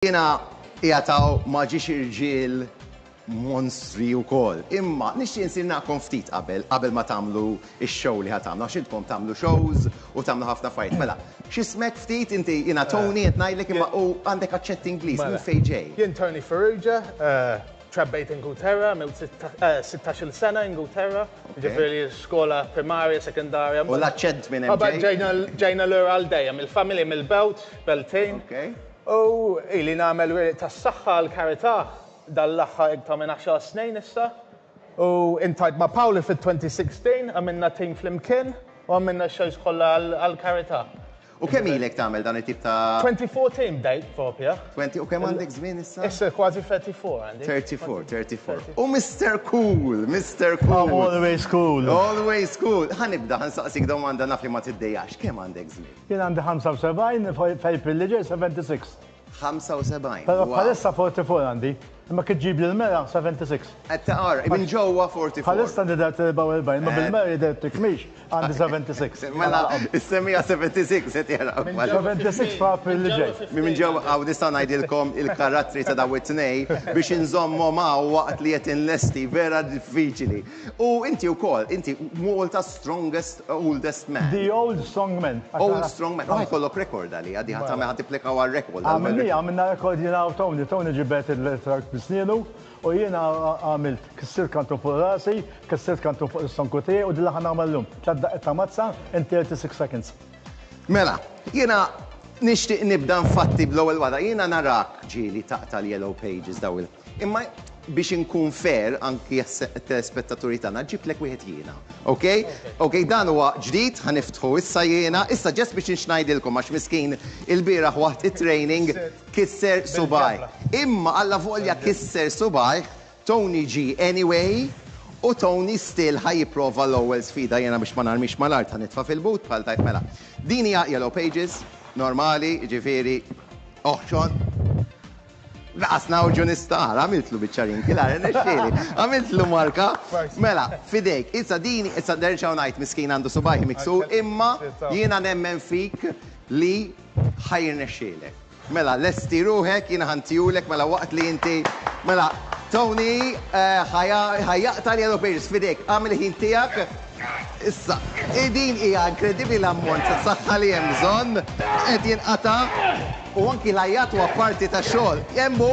Jena jgħataw maġiċ irġiel monstri u kol. Imma nixtieq nsir naqkom ftit qabel ma tagħmlu x-show li ħatamlu. Għax intkom tagħmlu shows u tagħmlu ħafna fajt. Mela, x'ismek ftit inti jiena Tony qed ngħidlek imma u għandek aċċett Ingliż minn fejn ġej. Jien Tony Farrugia, trabbejt Ingilterra, mill 16 sena Ingilterra, ġifieri skola primarja, sekundarja. U l-aċċett minn hemm ġej? Ġejna lura għal dejjem, il-familja mill-Belt, Beltejn. U ili nagħmel wieħed tas-saħħa l-karità dal-aħħar iktar minn 10 snin issa. U intajt ma' Pawli fit-2016 għamilna tim flimkien u għamilna shows kollha għall-karità. U kemm ilek tagħmel dan it-tip ta' 2014 bdejt propja. U kemm għandek żmien issa? Issa kważi 34 għandi. 34. U Mr. Cool, Mr. Cool. Always cool. Always cool. Ħanibda ħansaqsik domanda naf li ma tiddejjax. Kemm għandek żmien? Jien għandi 75, f'April li ġej 76. 75. Pero bħalissa 44 għandi. Imma kitġib li l-mera 76. Qed taqar, minn ġewwa 44. Bħalissa għandi dat 44, ma bil-mera jidet tikmix għandi 76. Mela, is-semija 76 se tjara. 76 f'April li ġej. Minn ġewwa għaw nista' ngħidilkom il-karattri ta' daw it-tnej biex inżommu ma' waqt li qed inlesti vera diffiċili. U inti wkoll, inti Malta strongest, oldest man. The old strong man. Old strong man. Ħajkollok rekord għali, għaddi ħatamel ħatiplikaw għal-rekord. Għamilna rekord jina u Tony ġibet il-trak bisnienu u jina għamilt kissir kantu fuq rasi, kissir kantu fuq il-sonkutej u dilla ħana għamallum. Tladdaqet ta' mazza in 36 seconds. Mela, jina nishtiq nibda nfatti bl-ewwel wada, jina narak ġieli taqta l-Yellow Pages daw imma biex inkun fair anki telespettaturi tagħna ġiblek wieħed jiena. Okej? Okej, dan huwa ġdid ħaniftħu issa jiena, issa ġest biex nixnajdilkom għax miskin il-bieraħ waqt it-training kisser subaj. Imma alla volja kisser subaj, Tony G anyway, u Tony still ħajjiprova l-ewwel sfida jiena biex ma narmix mal-art ħanitfa' fil-but bħal tajt mela. Din hija Yellow Pages, normali, ġifieri oħxon. Laqasna u ġunistar, għamiltlu bieċarin kilar, nesċeli, għamiltlu marka. Mela, fidejk, issa dini, issa derċaw najt miskin għandu subaħi miksu, imma jiena nemmen fik li ħajr nesċeli. Mela, lesti ruħek, jiena ħantijulek, mela waqt li inti, mela, Tony, ħajjaqta li Yellow Pages, fidejk, għamil ħin tijak, issa, din hija inkredibili l-ammont ta' saħħa li hemm bżonn, qed jinqata' u anki l-ajjat huwa parti ta' xogħol. Jemmu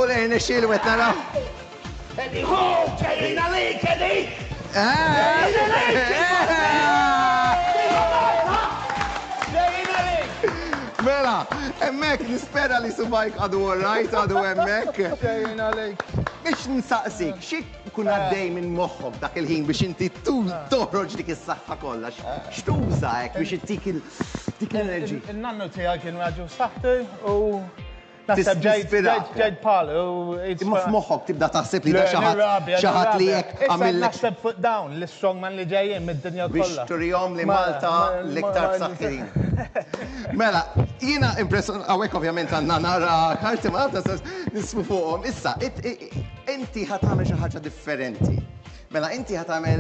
l-irnexxiel u qed naraw. Edi hu, ġejjin għalik, edi! Mela, emmek nispera li subajk għadu all-right, għadu emmek. Ġejjin għalik. Biex nsaqsik, xie kun għaddej minn moħħok dak il-ħin biex inti toħroġ dik is-saħħa kollha, x'tuża hekk biex ittik l-enerġi. Il-nannu tiegħek kien raġu saħħtu u naħseb ġejt pal u imma f'moħħok tibda taħseb li da xi ħadd li hekk għamillek. Naħseb fuq dawn l-strongman li ġejjin mid-dinja kollha. Biex turihom li Malta l-iktar b'saħħithin. Mela, jiena impression hawnhekk ovvjament għandna nara karti Malta nisfu fuqhom. Issa, inti ħatamel xi ħaġa differenti. Mela, inti ħatamel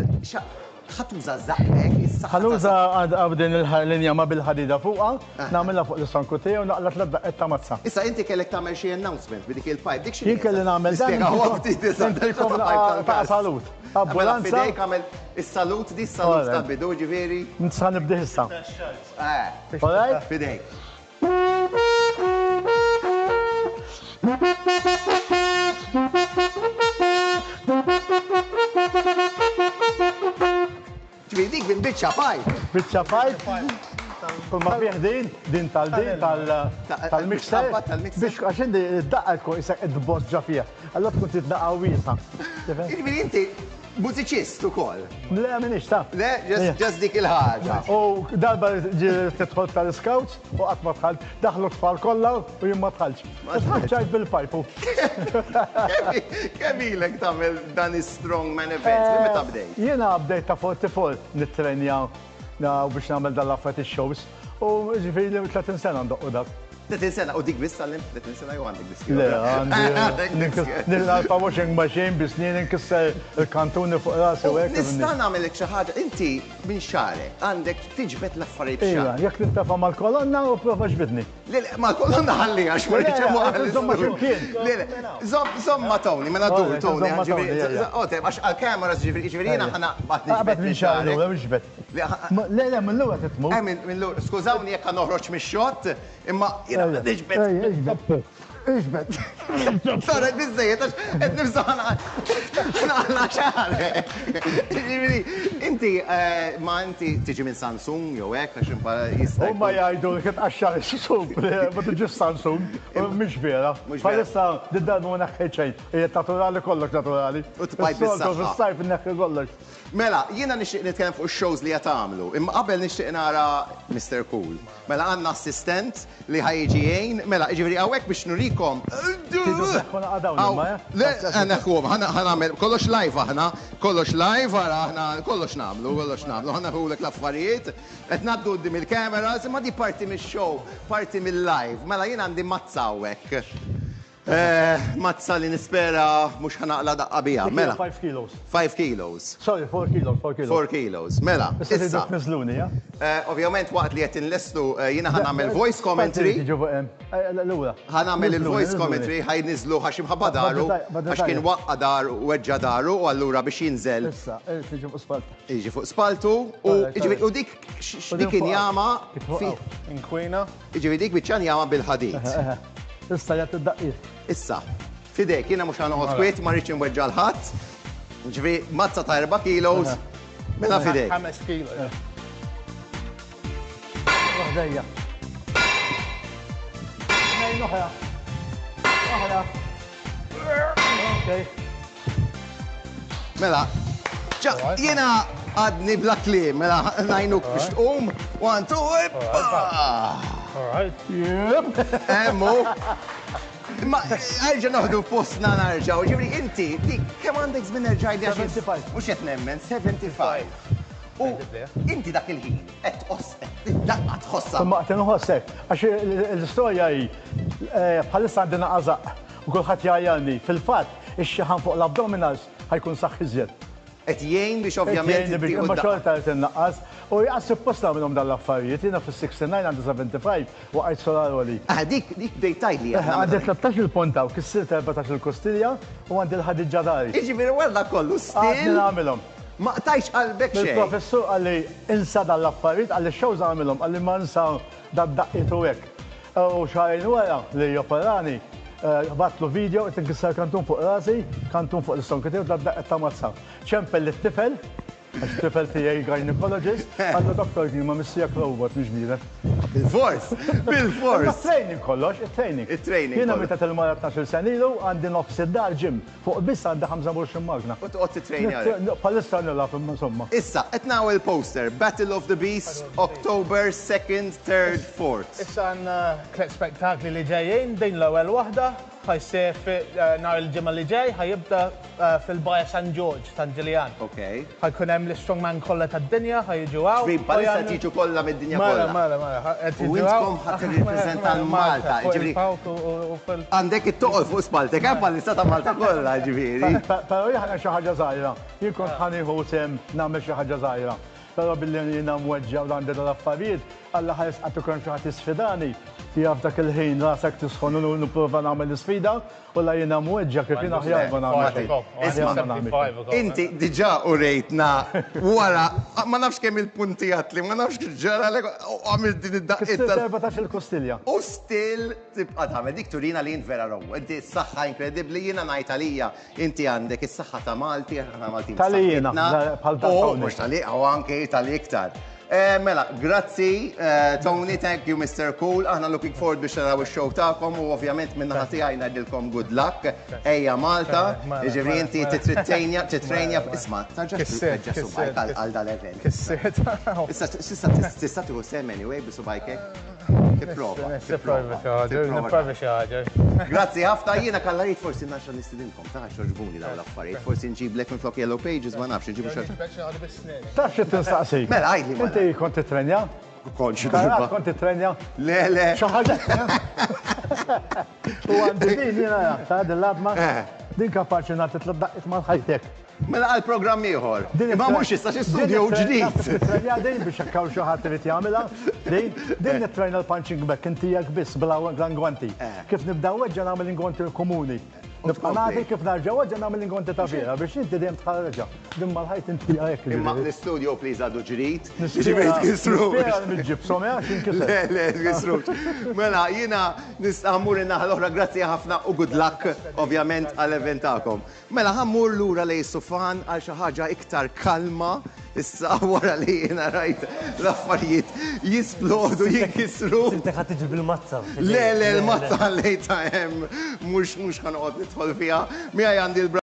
ħatuża żaqlek issa. Ħanuża għabdin il-linja ma bil-ħadida fuqha, nagħmilha fuq l-istanku tiegħu u naqla tladdaqet ta' mazza. Issa inti kellek tagħmel xi announcement b'dik il-pipe. Dik xi. Jien kelli nagħmel dan. Ta' salut. Ambulanza. Fidejk għamel is-salut di s-salut tal-bidu ġifieri. Nisa nibdih issa. Alright? Fidejk. Ġifieri dik bil-biċċa fajt. Biċċa fajt. Ma fih din tal-mixer biex għaxin id-daqqa tkun isek id-boġġa fija. Allora tkun titdaqqa wiesa. Ġifieri inti mużiċist ukoll. Le, minix ta' Le, just dik il-ħaġa. U darba tidħol tal-scouts u qatt ma tħalt, daħlu tfal kollha u jien ma tħallx. Tħallċajt bil-pajpu. Kemm ilek tagħmel dan is-strongman events? Meta bdejt? Jiena bdejt ta' 44 nittrenja biex nagħmel dan l-affarijiet ix-shows u ġifieri li 30 sena ndoqqu dak. 30 sena, u dik biss tal-lim 30 sena jew għandek biss. Le, għandi. Nil-alfa washing machine bisnin nkisser il-kantuni fuq rasi u hekk. Nista' nagħmelek xi ħaġa, inti minn xarek għandek tiġbed l-affarijiet Iva, jekk nintafa' mal-kolonna u prova ġbidni. Le, mal-kolonna ħalli għax ma rridx Insomma ximkien. Zomma Tony, mela dur Tony, għax għal-kameras ġifieri jiena ħana Għabet minn xarek. Le, minn l-ura titmu. Minn l-ura, skużawni jekk noħroġ mix-xott, imma jiena niġbed. Iġbet. Sara, bizzejiet, għed nifsaħna xaħre. Ġiviri, inti, ma inti tiġi minn Samsung, jow ek, għax impa jistaj. Ma jgħidu li kiet għaxxar Samsung, ma tiġi Samsung, mux vera. Palissa, diddan u neħħeċej, jiet naturali kollox naturali. U t-pajt bis-saħħa. Fis-sajf neħħi kollox. Mela, jiena nixtieq nitkellem fuq shows li jagħmlu, imma qabel nixtieq nara Mr. Cool. Mela għandna assistent li ħajġi jgħin, mela ġifieri hawnhekk biex nurikom. Le, neħħuhom, ħanagħmel kollox live aħna, kollox live ara aħna kollox nagħmlu, ħanaħulek l-affarijiet, qed ngħaddu qudiem il-kameras, imma di parti mix-show, parti mill-live. Mela jien għandi mazza hawnhekk. Mazza li nispera mux ħanaqla daqqa bija, mela. 5 kilos. 5 kilos. Sorry, 4 kilos, 4 kilos. 4 kilos, mela. Issa. Nizluni, ja? Ovvjament waqt li qed inlestu jina ħanamel voice commentary. Ħanamel il-voice commentary ħaj nizlu ħaxim ħabba daru, għax kien waqqa daru u weġġa daru u allura biex jinżel. Issa, tiġi fuq spaltu. Iġi fuq spaltu u dik injama. Inkwina. Iġi dik biċċan jama bil-ħadid. Issa jgħat id-daqqiet. Issa, fidek, jina mux ħanoħod kwiet, ma rridx nweġġa l-ħadd. Ġifi, mazza ta' 4 kilos, mela fidek. 5 kilos. Waħdejja. Nejn oħra. Oħra. Okay. Mela, jina għadni bla klim, mela najnuk biex tqum, 1, 2, All right. Yep. Emmu. Ma, għarġa noħdu postna narġaw, ġibri inti, kem għandek zmin nerġaj di 75. Mux jett nemmen, 75. U inti dak il-ħin, et daqqa tħossa. Ma t-nħossek, għax l-istoria hi, bħalissa għandina għazaq, u kullħat jgħajani, fil-fat, ix-xaħan fuq l-abdominals ħajkun saħħiżjed. Et jgħin biex ovvjament. Imma xorta għet n-naqqas, u jgħas supposta minnom dal-affarijiet, jina fil-69 għandu 75 u għajt solar li. Dik dejtaj li għanna. Għandi 13 il-ponta u kissir 14 il-kostilja u għandi l-ħadid ġadari. Iġifiri għalla kollu stil. Għadni għamilom. Ma tajx għalbek xej. Il-professur għalli insa dal-affarijiet, għalli xewż għamilom, għalli ma nsa dal-daqqiet u għek. U xarajn wara li joperani, batlu video, t-nkissar kantun fuq rasi, kantun fuq l-istonketi u d-daqqet ta' mazza. ċempel l-tifel, għax-tifel tijaj gynecologist, għallu doktor kien ma missijak robot, mux bire. Bil-fors, bil-fors. Training kollox, il-training. Il-training. Jena meta tal-mara 12 senilu, għandi nofs id-dar ġim, fuq biss għandi 25 magna. U t-qotti training. Palestra nilla, insomma. Issa, etnaw il-poster, Battle of the Beasts, October 2nd, 3rd, 4th. Issa għanna klet spektakli li ġejjin, din l-ewwel waħda, ħajsir nar il-ġimgħa li ġej, ħajibda fil-Baja San George, San Ġiljan. Ħajkun hemm l-strongman kollha tad-dinja, ħajġu għaw. Ġbir, palissa tiġu kollha mid-dinja kollha. Mela. U intkom ħadd tirrappreżenta l-Malta, ġifieri. Għandek it-toqol fuq spaltek, hemm palissa ta' Malta kollha, ġifieri. Però jien xi ħaġa żgħira. Jien kont ħanieħu sem nagħmel xi ħaġa żgħira. Però billi jiena mweġġa u għandi l-affarijiet, Alla ħares għattu kon xaħat isfidani. Tijaf dak il-ħin rasak tisħon u nuprova nagħmel l-sfida u la jiena mweġġa kif jiena ħjar ma nagħmel. Inti diġà u rejtna wara ma nafx kemm il-puntijat li ma nafx ġara lek għamil din id-daqqiet. 14 il-kostilja. U still tibqa' tagħmel dik turina li jint vera row. Inti s-saħħa inkredibbli jiena ngħid għalija inti għandek is-saħħa ta' Malti, aħna Malti. Talijina, bħal mhux taliqa u anke tali iktar. Mela, grazzi, Tony, thank you, Mr. Cool. Aħna looking forward biex naraw il-show ta'kom u ovvjament minna ħati għajna dilkom good luck. Ejja Malta, ġivri inti titrejnja, isma, taġġa subajk għal dal-event. Kissiet. Tista tuħu sem anyway, bisubajkek? Tipprova. Nipprovi xaħġa. Grazzi, ħafna jiena kallarit forsi naxa nistidinkom, taħx oġbuni daw l-affarijiet. Forsi nġiblek minn flok Yellow Pages, ma nafx, nġibu xaġa. Taħx t-nistaqsi. Mela, għajli. Inti kont titrenja? konċi Karat konti trenja. Le. Xaħġa. U għandi din jena, ta' l-labma, din kapaċi nagħti tladdaqit mal-ħajtek. Mela għal-programm ieħor. Ma mhux issa xi studio ġdid. Trenja din biex jakkaw xi ħadd irid jagħmilha. Din nittrejna l-punching back inti jak biss bl-angwanti. Kif nibdaw weġġa nagħmel ingwanti komuni. Nibqa' nagħti kif narġa' weġġa nagħmel ingwanti ta' vera biex inti dejjem tħarreġa. Din mal-ħajt inti hekk. Imma l-studio please għadu ġrid. Ġifieri tkissru. Mill-ġibsom x'inkisser. Le, tkissru. Mela jiena nista' mmur in-naħa l-oħra grazzi ħafna u good luck ovvjament għall-event tagħkom. Mela ħammur lura lej Sufan għal xi ħaġa iktar kalma issa wara li jiena rajt l-affarijiet jisplodu, jinkisru. Inti ħadd tiġi bil-mazza. Le, l-mazza lejta hemm mhux ħanoqgħod nidħol fiha. Miegħi għandi l